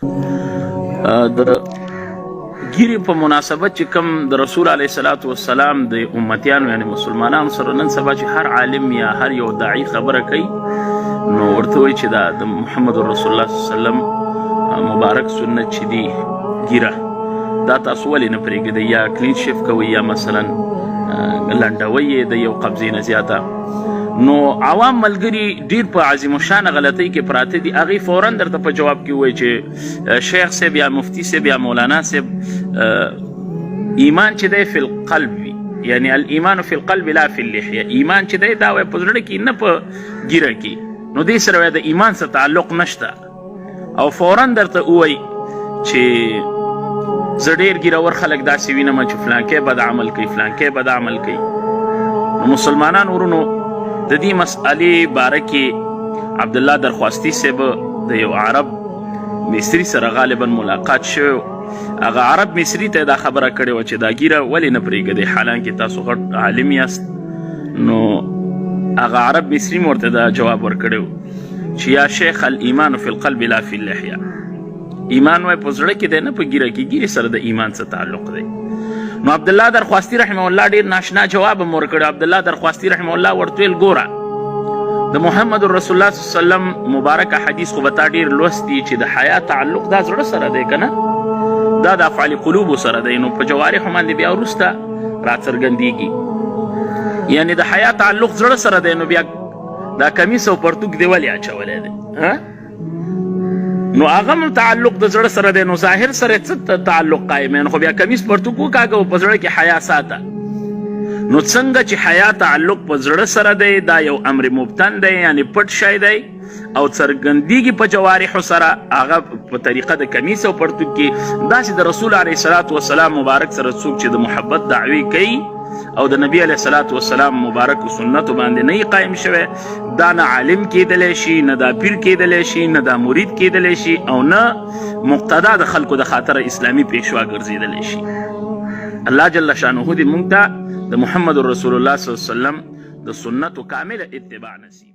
د ګیرې په مناسبت چې کوم د رسول علیه الصلاة والسلام د امتیانو یعنی مسلمانانو سره نن سبا چې هر عالم یا هر یو داعی خبره کوي نو ورته وایي چې دا د محمد رسول الله صلی الله علیه وسلم مبارک سنت چې دی ګیره دا تاسو ولې نه پرېږدئ یا کلین شیف کوئ یا مثلا لنډوئ یې د یو قبضې نه زیاته نو عوام ملګري ډیر په عظیم الشان غلطۍ کې پراته دي هغې فورا درته په جواب کې وایي چې شیخ صاحب یا مفتی صاحب یا مولانا صاحب ایمان چې دی فی القلب وي یعنی الایمان فی القلب لا فی اللحیه ایمان چې دی دا وایي په زړه کې نه په ګیره کې نو دې سره وایي د ایمان سره تعلق نشته او فورا درته ووایي چې زه ډېر ګیرور خلک داسې وینم چې فلانکی بد عمل کوي فلانکی بد عمل کوي نو مسلمانان ورونو د دې مسئلې باره کې عبدالله درخواستي صاحب د یو عرب مصري سره غالبا ملاقات شوی هغه عرب مصري ته دا خبره کړې وه چې دا ګیره ولې نه پرېږدئ حالانکې تاسو غټ عالم یاست نو هغه عرب مصري مې ورته دا جواب ورکړی و چې یا شیخ الایمان فی القلب لا فی اللحیه ایمان وای په زړه کې دی نه په ګیره کې ګیرې سره د ایمان څه تعلق دی نو عبدالله درخواستي رحمه الله ډېر ناشنا جواب هم ورکړی عبدالله درخواستي رحمه الله ورته ویل ګوره د محمد رسول الله صلی الله علیه وسلم مبارکه حدیث خو به تا ډېر لوستی چې د حیا تعلق دا زړه سره دی که نه دا د افعال قلوبو سره دی نو په جوارحو باندې بیا وروسته راڅرګندېږي یعنی د حیا تعلق زړه سره دی نو بیا دا کمیس او پرتوک دی ولې اچولی دی نو هغه هم تعلق د زړه سره دی نو ظاهر سره څه تعلق قایم نو خو بیا کمیس پرتوک وکاږه او په زړه کې حیا ساته نو څنګه چې حیا تعلق په زړه سره دی دا یو امر مبتن دی یعنی پټ شی دی او څرګندېږي په جوارحو سره هغه په طریقه د کمیس او پرتوک کې داسې د رسول علیه الصلاة والسلام مبارک سره څوک چې د محبت دعوی کوي او د نبی علیه الصلاة والسلام مبارک سنتو باندې نه قائم شوی دا نه عالم کېدلی شي نه دا پیر کېدلی شي نه دا مرید کېدلی شي او نه مقتدا د خلکو د خاطر اسلامي پیشوا ګرځېدلی شي الله جل شانه دې موږ ته د محمد رسول الله صلی الله علیه وسلم د سنتو کامله اتباع نصیب